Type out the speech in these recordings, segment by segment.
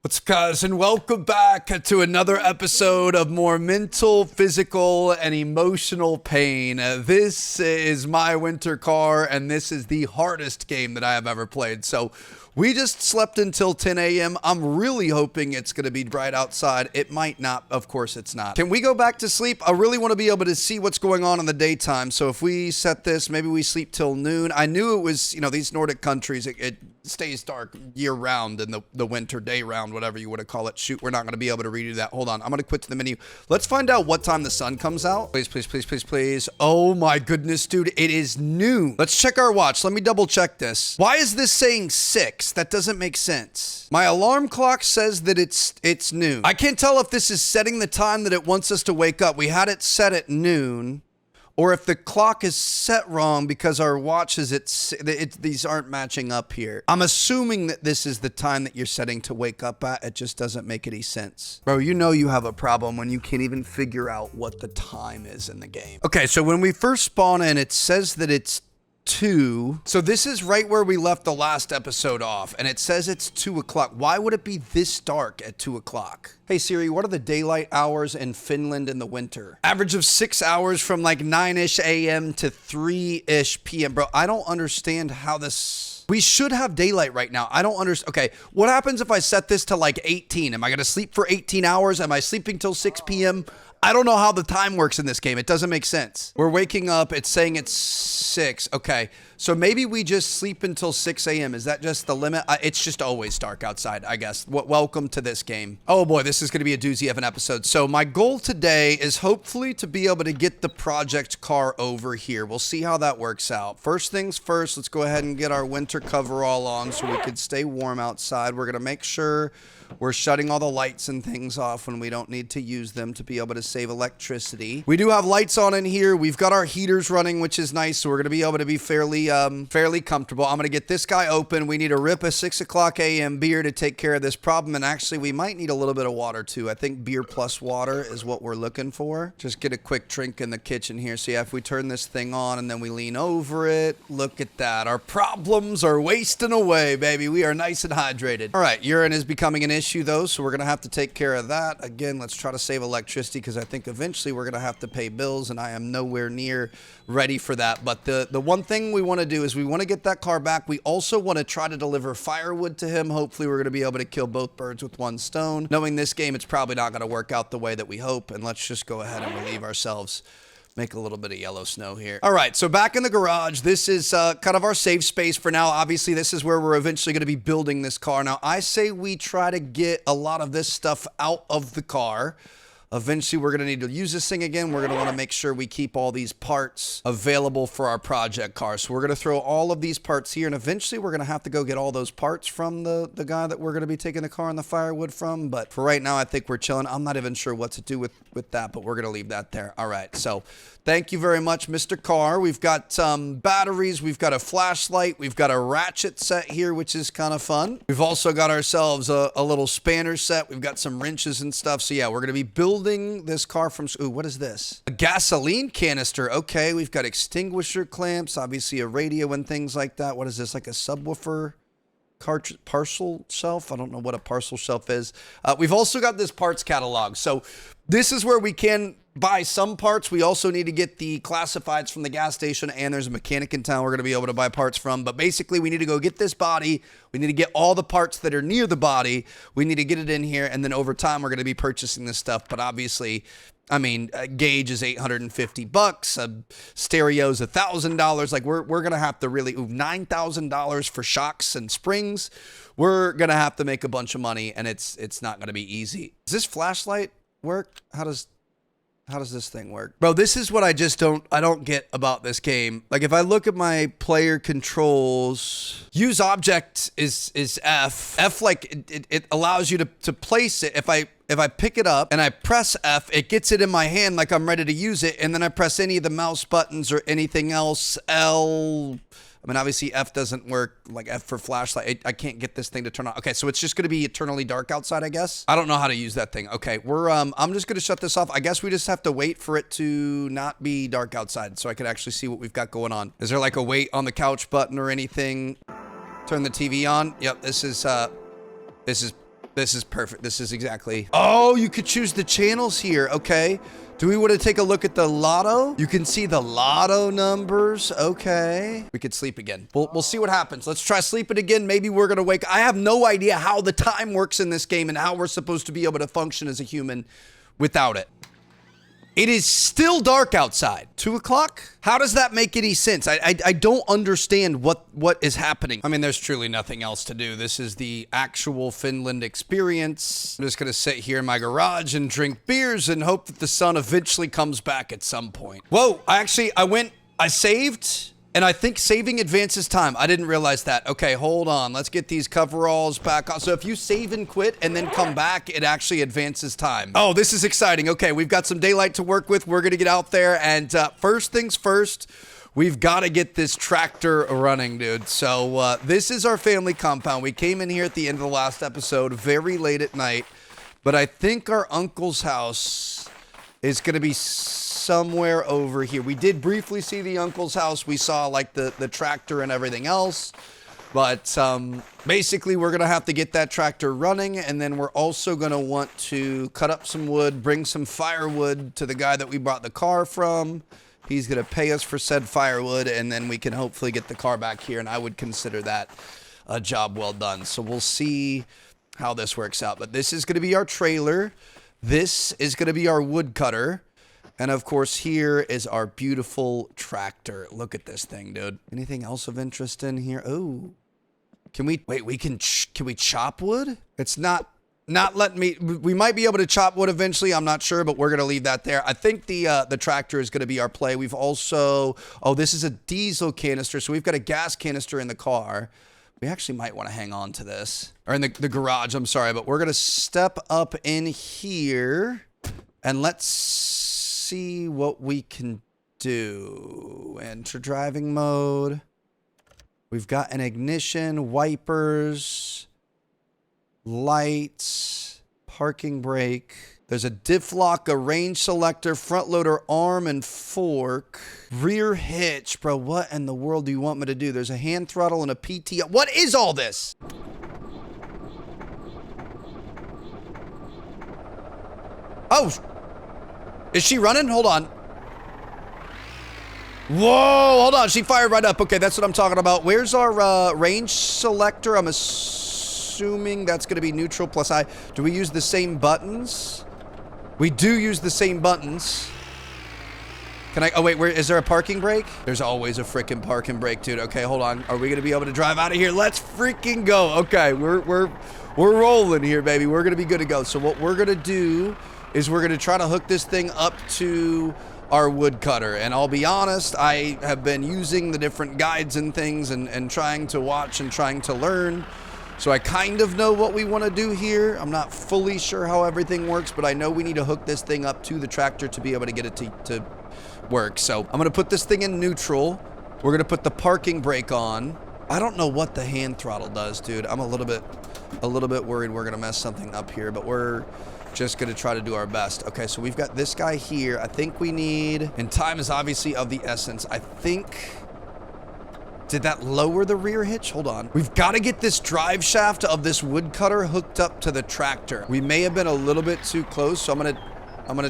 What's up, guys, and welcome back to another episode of more mental, physical, and emotional pain. This is my winter car, and this is the hardest game that I have ever played. So we just slept until 10 a.m. I'm really hoping it's going to be bright outside. It might not. Of course it's not. Can we go back to sleep? I really want to be able to see what's going on in the daytime. So if we set this, maybe we sleep till noon. I knew it was, these Nordic countries, it stays dark year round in the winter, day round, whatever you want to call it. Shoot, we're not going to be able to redo that. Hold on. I'm going to quit to the menu. Let's find out what time the sun comes out. Please, please, please, please, please. Oh my goodness, dude. It is noon. Let's check our watch. Let me double check this. Why is this saying 6? That doesn't make sense. My alarm clock says that it's noon. I can't tell if this is setting the time that it wants us to wake up. We had it set at noon. Or if the clock is set wrong because our watch is these aren't matching up here. I'm assuming that this is the time that you're setting to wake up at. It just doesn't make any sense. Bro, you know you have a problem when you can't even figure out what the time is in the game. Okay, so when we first spawn in, it says that it's 2. So this is right where we left the last episode off, and it says it's 2 o'clock. Why would it be this dark at 2 o'clock? Hey Siri, what are the daylight hours in Finland in the winter? Average of 6 hours from like 9-ish a.m. to 3-ish p.m. Bro, I don't understand how this... We should have daylight right now. I don't understand. Okay, what happens if I set this to like 18? Am I going to sleep for 18 hours? Am I sleeping till 6 p.m.? I don't know how the time works in this game. It doesn't make sense. We're waking up. It's saying it's 6. Okay, so maybe we just sleep until 6 a.m. Is that just the limit? It's just always dark outside, I guess. Welcome to this game. Oh boy, this is going to be a doozy of an episode. So my goal today is hopefully to be able to get the project car over here. We'll see how that works out. First things first, let's go ahead and get our winter coverall on so we can stay warm outside. We're going to make sure we're shutting all the lights and things off when we don't need to use them to be able to save electricity. We do have lights on in here. We've got our heaters running, which is nice. So we're going to be able to be fairly comfortable. I'm going to get this guy open. We need to rip a 6 o'clock a.m. beer to take care of this problem. And actually, we might need a little bit of water too. I think beer plus water is what we're looking for. Just get a quick drink in the kitchen here. So yeah, if we turn this thing on and then we lean over it, look at that. Our problems are wasting away, baby. We are nice and hydrated. All right, urine is becoming an issue though, so we're gonna have to take care of that. Again, let's try to save electricity because I think eventually we're gonna have to pay bills, and I am nowhere near ready for that. But the one thing we want to do is we want to get that car back. We also want to try to deliver firewood to him. Hopefully we're gonna be able to kill both birds with one stone. Knowing this game, it's probably not gonna work out the way that we hope, and let's just go ahead and relieve ourselves. Make a little bit of yellow snow here. All right, so back in the garage, this is kind of our safe space for now. Obviously, this is where we're eventually going to be building this car. Now, I say we try to get a lot of this stuff out of the car. Eventually, we're going to need to use this thing again. We're going to want to make sure we keep all these parts available for our project car. So we're going to throw all of these parts here, and eventually we're going to have to go get all those parts from the guy that we're going to be taking the car and the firewood from. But for right now, I think we're chilling. I'm not even sure what to do with that, but we're going to leave that there. All right, so thank you very much, Mr. Car. We've got some batteries. We've got a flashlight. We've got a ratchet set here, which is kind of fun. We've also got ourselves a little spanner set. We've got some wrenches and stuff. So yeah, we're going to be building this car from... Ooh, what is this? A gasoline canister. Okay, we've got extinguisher clamps, obviously a radio and things like that. What is this, like a subwoofer? Parcel shelf? I don't know what a parcel shelf is. We've also got this parts catalog. So this is where we can buy some parts. We also need to get the classifieds from the gas station, and there's a mechanic in town we're going to be able to buy parts from. But basically, we need to go get this body. We need to get all the parts that are near the body. We need to get it in here, and then over time, we're going to be purchasing this stuff. But obviously, I mean, a gauge is $850. A stereo's $1,000. Like we're going to have to really $9,000 for shocks and springs. We're going to have to make a bunch of money, and it's not going to be easy. Does this flashlight work? How does this thing work? Bro, this is what I don't get about this game. Like if I look at my player controls, use object is F. F, like it allows you to place it. If I pick it up and I press F, it gets it in my hand like I'm ready to use it. And then I press any of the mouse buttons or anything else, L, I mean, obviously F doesn't work, like F for flashlight. I can't get this thing to turn on. Okay, so it's just going to be eternally dark outside, I guess. I don't know how to use that thing. Okay, I'm just going to shut this off. I guess we just have to wait for it to not be dark outside so I can actually see what we've got going on. Is there like a wait on the couch button or anything? Turn the TV on. Yep, this is This is perfect. This is exactly. Oh, you could choose the channels here. Okay. Do we want to take a look at the lotto? You can see the lotto numbers. Okay. We could sleep again. We'll see what happens. Let's try sleeping again. Maybe we're going to wake. I have no idea how the time works in this game and how we're supposed to be able to function as a human without it. It is still dark outside. 2 o'clock? How does that make any sense? I don't understand what is happening. I mean, there's truly nothing else to do. This is the actual Finland experience. I'm just gonna sit here in my garage and drink beers and hope that the sun eventually comes back at some point. Whoa, I saved, and I think saving advances time. I didn't realize that. Okay, hold on. Let's get these coveralls back on. So if you save and quit and then come back, it actually advances time. Oh, this is exciting. Okay, we've got some daylight to work with. We're going to get out there. And first things first, we've got to get this tractor running, dude. So this is our family compound. We came in here at the end of the last episode, very late at night. But I think our uncle's house is going to be somewhere over here. We did briefly see the uncle's house. We saw like the tractor and everything else. But basically we're going to have to get that tractor running. And then we're also going to want to cut up some wood, bring some firewood to the guy that we bought the car from. He's going to pay us for said firewood. And then we can hopefully get the car back here. And I would consider that a job well done. So we'll see how this works out. But this is going to be our trailer. This is going to be our wood cutter. And of course, here is our beautiful tractor. Look at this thing, dude. Anything else of interest in here? Oh, can we, wait, can we chop wood? It's not letting me, we might be able to chop wood eventually. I'm not sure, but we're going to leave that there. I think the tractor is going to be our play. We've also, oh, this is a diesel canister. So we've got a gas canister in the car. We actually might want to hang on to this, or in the garage. I'm sorry, but we're going to step up in here and let's see what we can do. Enter driving mode. We've got an ignition, wipers, lights, parking brake. There's a diff lock, a range selector, front loader arm and fork, rear hitch. Bro, what in the world do you want me to do? There's a hand throttle and a PTO. What is all this? Oh, is she running? Hold on. Whoa, hold on. She fired right up. Okay, that's what I'm talking about. Where's our range selector? I'm assuming that's going to be neutral plus I. Do we use the same buttons? We do use the same buttons. Can I? Oh, wait, where is there a parking brake? There's always a freaking parking brake, dude. Okay, hold on. Are we going to be able to drive out of here? Let's freaking go. Okay, we're rolling here, baby. We're going to be good to go. So what we're going to do is we're going to try to hook this thing up to our wood cutter. And I'll be honest, I have been using the different guides and things and trying to watch and trying to learn. So I kind of know what we want to do here. I'm not fully sure how everything works, but I know we need to hook this thing up to the tractor to be able to get it to work. So I'm going to put this thing in neutral. We're going to put the parking brake on. I don't know what the hand throttle does, dude. I'm a little bit worried we're going to mess something up here, but we're just going to try to do our best. Okay, so we've got this guy here. I think we need, and time is obviously of the essence. I think, did that lower the rear hitch? Hold on. We've got to get this drive shaft of this wood cutter hooked up to the tractor. We may have been a little bit too close, so I'm going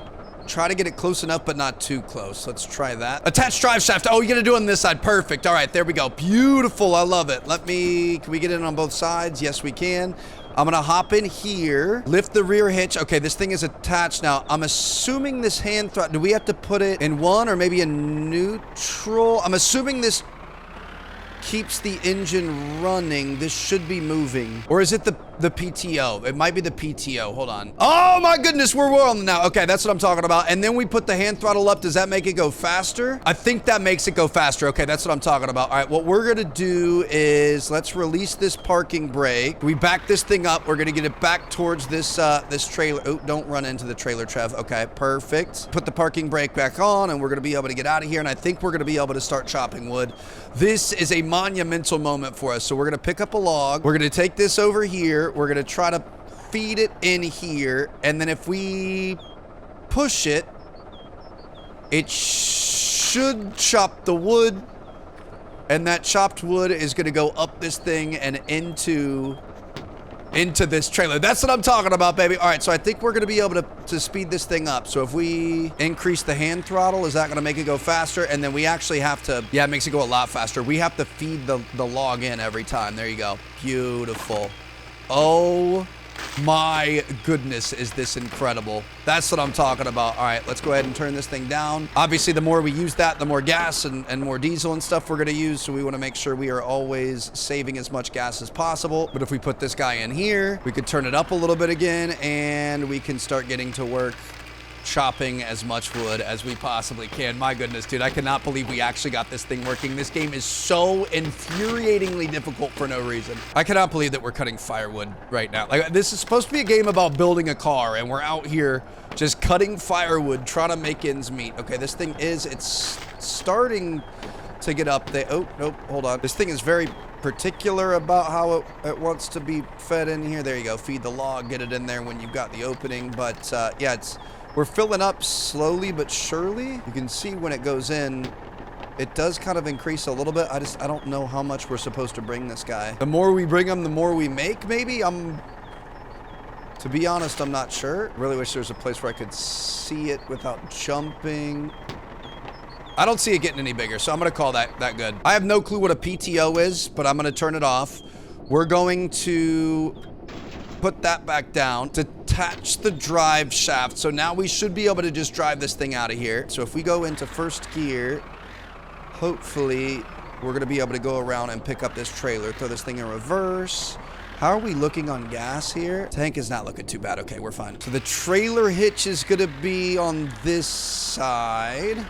to try to get it close enough, but not too close. Let's try that. Attach drive shaft. Oh, you're going to do it on this side. Perfect. All right, there we go. Beautiful. I love it. Can we get it on both sides? Yes, we can. I'm going to hop in here, lift the rear hitch. Okay, this thing is attached now. I'm assuming this hand throttle, do we have to put it in one or maybe in neutral? I'm assuming this keeps the engine running. This should be moving. Or is it the PTO? It might be the PTO. Hold on. Oh my goodness, we're rolling now. Okay, that's what I'm talking about. And then we put the hand throttle up. Does that make it go faster? I think that makes it go faster. Okay, that's what I'm talking about. All right, what we're gonna do is let's release this parking brake. We back this thing up. We're gonna get it back towards this this trailer. Oh, don't run into the trailer, Trev. Okay, perfect. Put the parking brake back on and we're gonna be able to get out of here. And I think we're gonna be able to start chopping wood. This is a monumental moment for us. So we're gonna pick up a log. We're gonna take this over here. We're gonna try to feed it in here, and then if we push it, it should chop the wood, and that chopped wood is gonna go up this thing and into into this trailer. That's what I'm talking about, baby. All right, so I think we're gonna be able to speed this thing up. So if we increase the hand throttle, is that gonna make it go faster? And then we actually have to, yeah, it makes it go a lot faster. We have to feed the log in every time. There you go. Beautiful. Oh my goodness, is this incredible. That's what I'm talking about. All right, let's go ahead and turn this thing down. Obviously, the more we use that, the more gas and more diesel and stuff we're gonna use, so we wanna make sure we are always saving as much gas as possible. But if we put this guy in here, we could turn it up a little bit again, and we can start getting to work chopping as much wood as we possibly can. My goodness, dude, I cannot believe we actually got this thing working. This game is so infuriatingly difficult for no reason. I cannot believe that we're cutting firewood right now. Like, this is supposed to be a game about building a car, and we're out here just cutting firewood, trying to make ends meet. Okay, this thing it's starting to get up there. Oh, nope, hold on. This thing is very particular about how it wants to be fed in here. There you go. Feed the log, get it in there when you've got the opening. But yeah, we're filling up slowly but surely. You can see when it goes in, it does kind of increase a little bit. I don't know how much we're supposed to bring this guy. The more we bring him, the more we make, maybe? To be honest, I'm not sure. Really wish there was a place where I could see it without jumping. I don't see it getting any bigger, so I'm gonna call that good. I have no clue what a PTO is, but I'm gonna turn it off. We're going to put that back down, detach the drive shaft. So now we should be able to just drive this thing out of here. So if we go into first gear, hopefully we're gonna be able to go around and pick up this trailer, throw this thing in reverse. How are we looking on gas here? Tank is not looking too bad. Okay, we're fine. So the trailer hitch is gonna be on this side.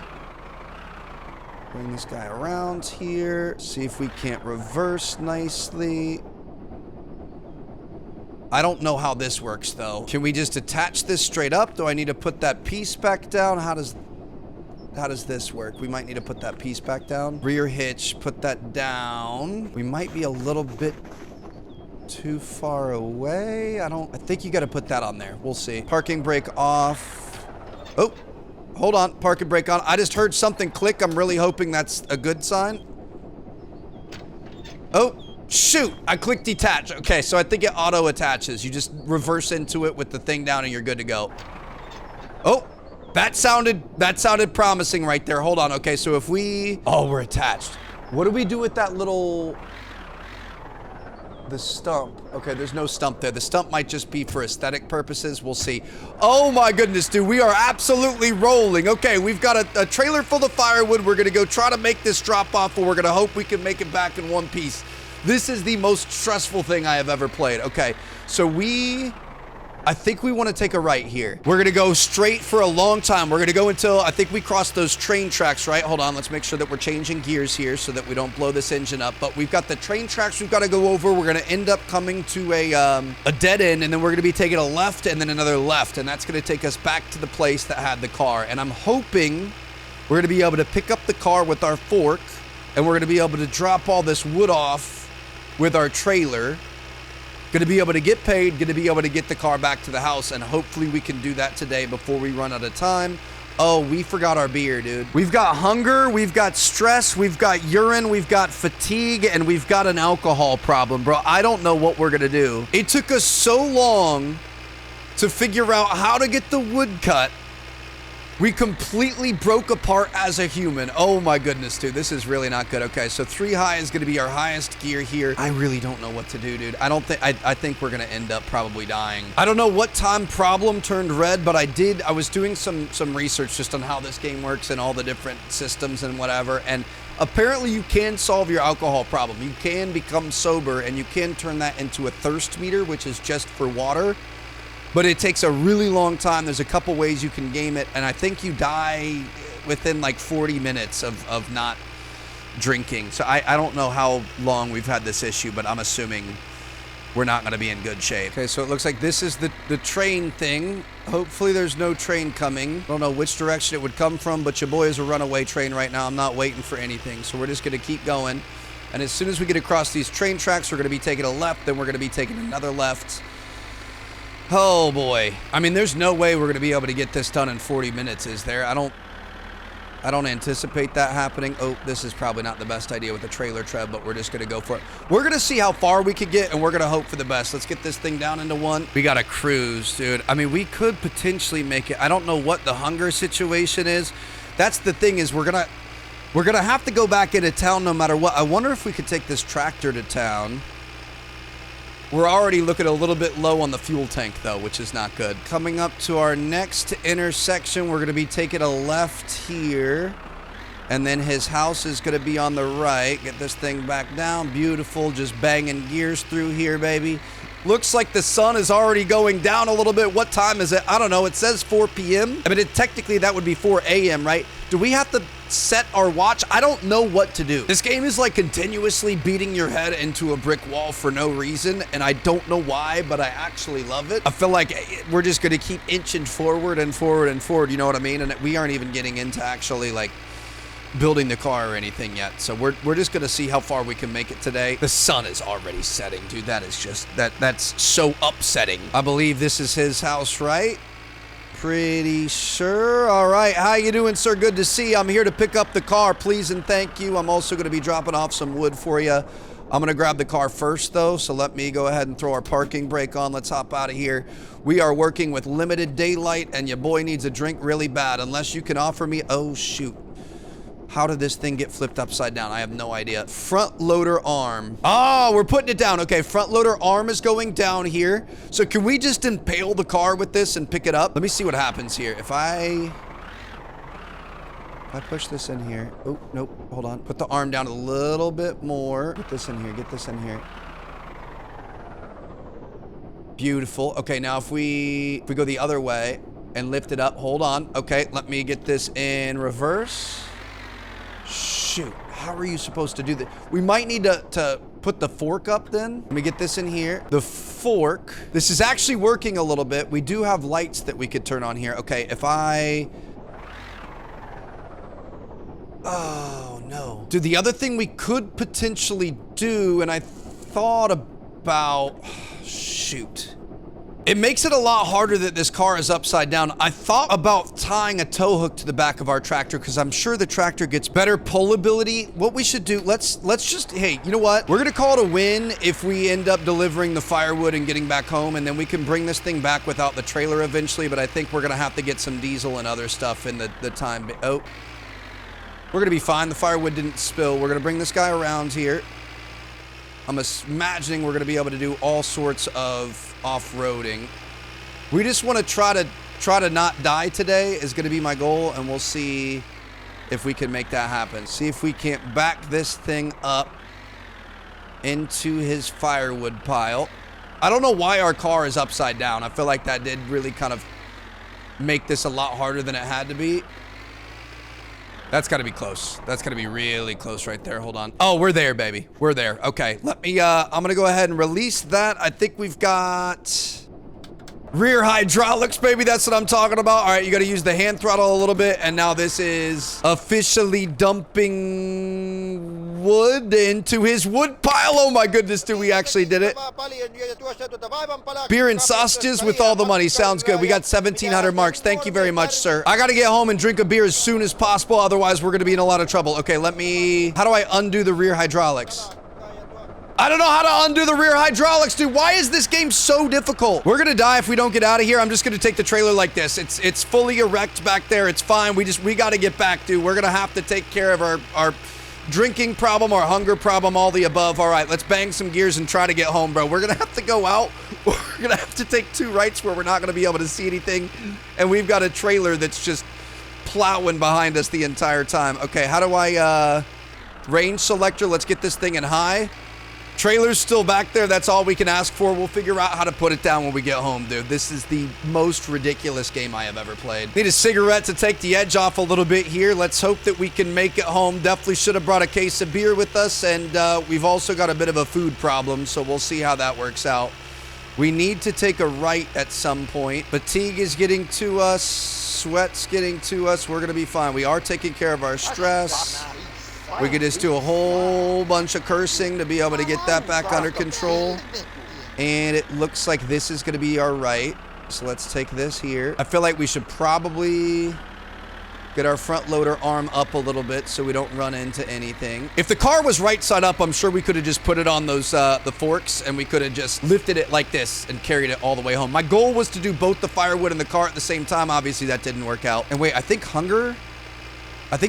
Bring this guy around here. See if we can't reverse nicely. I don't know how this works, though. Can we just attach this straight up? Do I need to put that piece back down? How does this work? We might need to put that piece back down. Rear hitch, put that down. We might be a little bit too far away. I think you got to put that on there. We'll see. Parking brake off. Oh, hold on. Parking brake on. I just heard something click. I'm really hoping that's a good sign. Oh. Shoot, I clicked detach. Okay, so I think it auto attaches. You just reverse into it with the thing down and you're good to go. Oh, that sounded promising right there. Hold on. Okay, so if we're attached. What do we do with that the stump? Okay, there's no stump there. The stump might just be for aesthetic purposes. We'll see. Oh my goodness, dude, we are absolutely rolling. Okay, we've got a trailer full of firewood. We're gonna go try to make this drop off, and we're gonna hope we can make it back in one piece. This is the most stressful thing I have ever played. Okay, so I think we want to take a right here. We're going to go straight for a long time. We're going to go until I think we cross those train tracks, right? Hold on, let's make sure that we're changing gears here so that we don't blow this engine up. But we've got the train tracks we've got to go over. We're going to end up coming to a dead end, and then we're going to be taking a left and then another left, and that's going to take us back to the place that had the car. And I'm hoping we're going to be able to pick up the car with our fork, and we're going to be able to drop all this wood off with our trailer. Gonna be able to get paid, gonna be able to get the car back to the house, and hopefully we can do that today before we run out of time. Oh, we forgot our beer, dude. We've got hunger, we've got stress, we've got urine, we've got fatigue, and we've got an alcohol problem, bro. I don't know what we're gonna do. It took us so long to figure out how to get the wood cut. We completely broke apart as a human. Oh my goodness, dude. This is really not good. Okay, so 3 high is going to be our highest gear here. I really don't know what to do, dude. I think we're going to end up probably dying. I don't know what time problem turned red, but I was doing some research just on how this game works and all the different systems and whatever. And apparently you can solve your alcohol problem. You can become sober and you can turn that into a thirst meter, which is just for water. But it takes a really long time. There's a couple ways you can game it, and I think you die within like 40 minutes of not drinking. So I don't know how long we've had this issue, but I'm assuming we're not going to be in good shape. Okay, so it looks like this is the train thing. Hopefully there's no train coming. I don't know which direction it would come from, but your boy is a runaway train right now. I'm not waiting for anything, so we're just going to keep going. And as soon as we get across these train tracks, we're going to be taking a left, then we're going to be taking another left. Oh boy. I mean, there's no way we're going to be able to get this done in 40 minutes, is there? I don't anticipate that happening. Oh, this is probably not the best idea with the trailer tread, but we're just going to go for it. We're going to see how far we could get, and we're going to hope for the best. Let's get this thing down into one. We got to cruise, dude. I mean, we could potentially make it. I don't know what the hunger situation is. That's the thing is we're going to have to go back into town no matter what. I wonder if we could take this tractor to town. We're already looking a little bit low on the fuel tank, though, which is not good. Coming up to our next intersection, we're going to be taking a left here. And then his house is going to be on the right. Get this thing back down. Beautiful. Just banging gears through here, baby. Looks like the sun is already going down a little bit. What time is it? I don't know. It says 4 p.m. I mean, technically, that would be 4 a.m., right? Do we have to set our watch? I don't know what to do. This game is like continuously beating your head into a brick wall for no reason, and I don't know why, but I actually love it. I feel like we're just going to keep inching forward and forward and forward, you know what I mean? And we aren't even getting into actually like building the car or anything yet. So we're just going to see how far we can make it today. The sun is already setting, dude. That is just, that's so upsetting. I believe this is his house, right? Pretty sure. All right. How you doing, sir? Good to see you. I'm here to pick up the car. Please and thank you. I'm also going to be dropping off some wood for you. I'm going to grab the car first, though, so let me go ahead and throw our parking brake on. Let's hop out of here. We are working with limited daylight, and your boy needs a drink really bad. Unless you can offer me... Oh, shoot. How did this thing get flipped upside down? I have no idea. Front loader arm. Oh, we're putting it down. Okay, front loader arm is going down here. So can we just impale the car with this and pick it up? Let me see what happens here. If I push this in here. Oh, nope. Hold on. Put the arm down a little bit more. Get this in here. Get this in here. Beautiful. Okay, now if we go the other way and lift it up. Hold on. Okay, let me get this in reverse. Shoot, how are you supposed to do that? We might need to put the fork up then. Let me get this in here. The fork. This is actually working a little bit. We do have lights that we could turn on here. Okay, if I... Oh, no. Dude, the other thing we could potentially do, and I thought about... Shoot. It makes it a lot harder that this car is upside down. I thought about tying a tow hook to the back of our tractor because I'm sure the tractor gets better pullability. What we should do, let's just, hey, you know what? We're going to call it a win if we end up delivering the firewood and getting back home, and then we can bring this thing back without the trailer eventually, but I think we're going to have to get some diesel and other stuff in the time. Oh, we're going to be fine. The firewood didn't spill. We're going to bring this guy around here. I'm imagining we're going to be able to do all sorts of off-roading. We just want to try to not die today is going to be my goal, and we'll see if we can make that happen. See if we can't back this thing up into his firewood pile. I don't know why our car is upside down. I feel like that did really kind of make this a lot harder than it had to be. That's got to be close. That's got to be really close right there. Hold on. Oh, we're there, baby. We're there. Okay, let me, I'm going to go ahead and release that. I think we've got rear hydraulics, baby. That's what I'm talking about. All right, you got to use the hand throttle a little bit. And now this is officially dumping wood into his wood pile. Oh my goodness, dude, we actually did it. Beer and sausages with all the money. Sounds good. We got 1,700 marks. Thank you very much, sir. I got to get home and drink a beer as soon as possible. Otherwise, we're going to be in a lot of trouble. Okay, let me... How do I undo the rear hydraulics? I don't know how to undo the rear hydraulics, dude. Why is this game so difficult? We're gonna die if we don't get out of here. I'm just gonna take the trailer like this. It's fully erect back there. It's fine. We gotta get back, dude. We're gonna have to take care of our drinking problem, our hunger problem, all the above. All right, let's bang some gears and try to get home, bro. We're gonna have to go out. We're gonna have to take 2 rights where we're not gonna be able to see anything. And we've got a trailer that's just plowing behind us the entire time. Okay, how do I, range selector? Let's get this thing in high. Trailer's still back there. That's all we can ask for. We'll figure out how to put it down when we get home, dude. This is the most ridiculous game I have ever played. Need a cigarette to take the edge off a little bit here. Let's hope that we can make it home. Definitely should have brought a case of beer with us, and we've also got a bit of a food problem, so we'll see how that works out. We need to take a right at some point. Fatigue is getting to us. Sweat's getting to us. We're going to be fine. We are taking care of our stress. We could just do a whole bunch of cursing to be able to get that back under control. And it looks like this is going to be our right. So let's take this here. I feel like we should probably Get our front loader arm up a little bit so we don't run into anything. If the car was right side up, I'm sure we could have just put it on those the forks and we could have just lifted it like this and carried it all the way home. My goal was to do both the firewood and the car at the same time. Obviously, that didn't work out. And wait, I think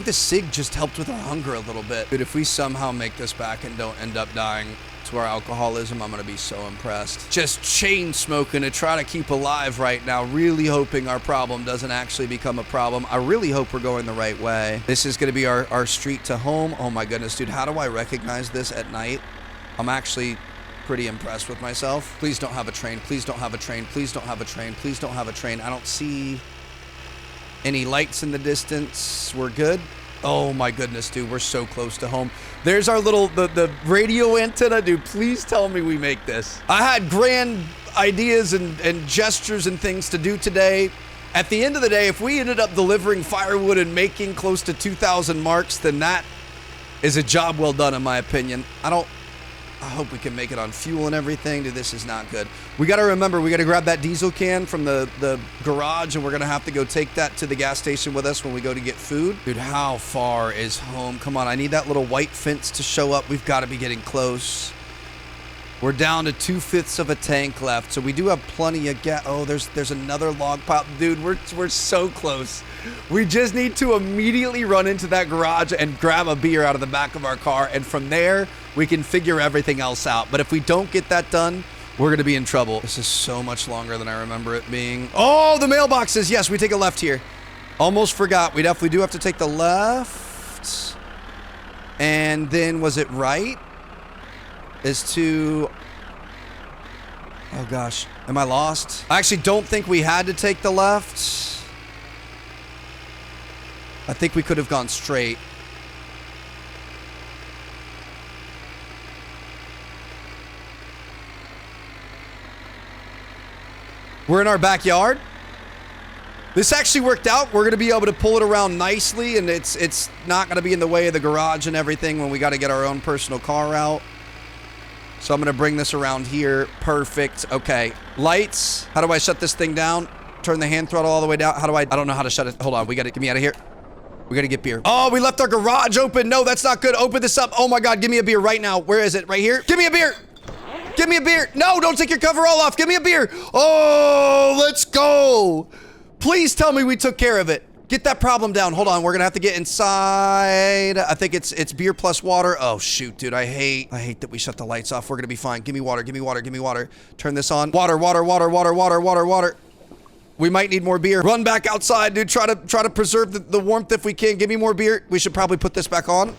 the SIG just helped with our hunger a little bit. Dude, if we somehow make this back and don't end up dying to our alcoholism, I'm gonna be so impressed. Just chain smoking to try to keep alive right now, really hoping our problem doesn't actually become a problem. I really hope we're going the right way. This is gonna be our street to home. Oh my goodness, dude, how do I recognize this at night? I'm actually pretty impressed with myself. Please don't have a train, please don't have a train, please don't have a train, please don't have a train. I don't see any lights in the distance. We're good. Oh my goodness, dude, we're so close to home. There's our little, the radio antenna. Dude, please tell me we make this. I had grand ideas and gestures and things to do today. At the end of the day, if we ended up delivering firewood and making close to 2,000 marks, then that is a job well done, in my opinion. I hope we can make it on fuel and everything. Dude, this is not good. We got to remember, we got to grab that diesel can from the garage, and we're going to have to go take that to the gas station with us when we go to get food. Dude, how far is home? Come on, I need that little white fence to show up. We've got to be getting close. We're down to 2/5 of a tank left, so we do have plenty of gas. Oh, there's another log pile. Dude, we're so close. We just need to immediately run into that garage and grab a beer out of the back of our car, and from there, we can figure everything else out. But if we don't get that done, we're gonna be in trouble. This is so much longer than I remember it being. Oh, the mailboxes. Yes, we take a left here. Almost forgot. We definitely do have to take the left. And then, was it right? Is to... Oh gosh, am I lost? I actually don't think we had to take the left. I think we could have gone straight. We're in our backyard. This actually worked out. We're gonna be able to pull it around nicely, and it's not gonna be in the way of the garage and everything when we gotta get our own personal car out. So I'm gonna bring this around here. Perfect. Okay. Lights. How do I shut this thing down? Turn the hand throttle all the way down. How do I don't know how to shut it. Hold on. We gotta get me out of here. We gotta get beer. Oh, we left our garage open. No, that's not good. Open this up. Oh my God. Give me a beer right now. Where is it? Right here? Give me a beer. Give me a beer. No, don't take your cover all off. Give me a beer. Oh, let's go. Please tell me we took care of it. Get that problem down. Hold on. We're gonna have to get inside. I think it's beer plus water. Oh shoot, dude. I hate that we shut the lights off. We're gonna be fine. Give me water. Give me water. Give me water. Turn this on. Water, water, water, water, water, water, water. We might need more beer. Run back outside, dude. Try to preserve the warmth if we can. Give me more beer. We should probably put this back on.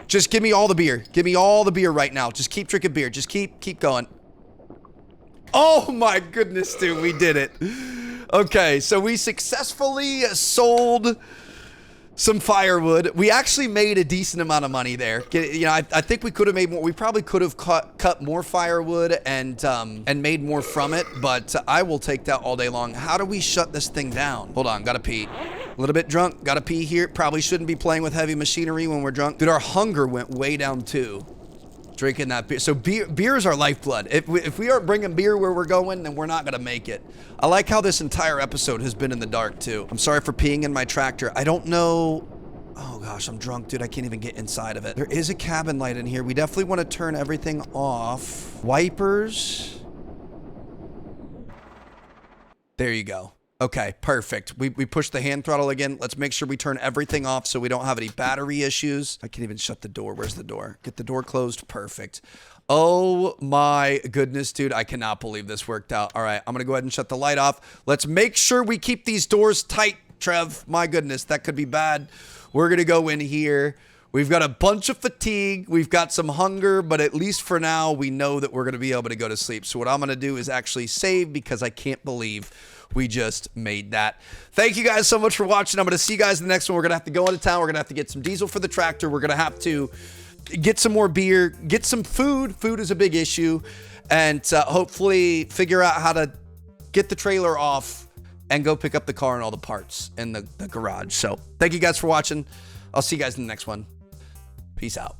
Just give me all the beer. Give me all the beer right now. Just keep drinking beer. Just keep going. Oh my goodness, dude. We did it. Okay, so we successfully sold some firewood. We actually made a decent amount of money there. You know, I think we could have made more. We probably could have cut more firewood and made more from it, but I will take that all day long. How do we shut this thing down? Hold on, gotta pee. A little bit drunk, gotta pee here. Probably shouldn't be playing with heavy machinery when we're drunk. Dude, our hunger went way down too. Drinking that beer. So beer is our lifeblood. If we aren't bringing beer where we're going, then we're not gonna make it. I like how this entire episode has been in the dark too. I'm sorry for peeing in my tractor. I don't know. Oh gosh, I'm drunk, dude. I can't even get inside of it. There is a cabin light in here. We definitely want to turn everything off. Wipers. There you go. Okay, perfect. We pushed the hand throttle again. Let's make sure we turn everything off so we don't have any battery issues. I can't even shut the door. Where's the door? Get the door closed. Perfect. Oh my goodness, dude. I cannot believe this worked out. All right, I'm gonna go ahead and shut the light off. Let's make sure we keep these doors tight, Trev. My goodness, that could be bad. We're gonna go in here. We've got a bunch of fatigue. We've got some hunger, but at least for now, we know that we're gonna be able to go to sleep. So what I'm gonna do is actually save because I can't believe we just made that. Thank you guys so much for watching. I'm going to see you guys in the next one. We're going to have to go into town. We're going to have to get some diesel for the tractor. We're going to have to get some more beer, get some food. Food is a big issue. And hopefully figure out how to get the trailer off and go pick up the car and all the parts in the garage. So thank you guys for watching. I'll see you guys in the next one. Peace out.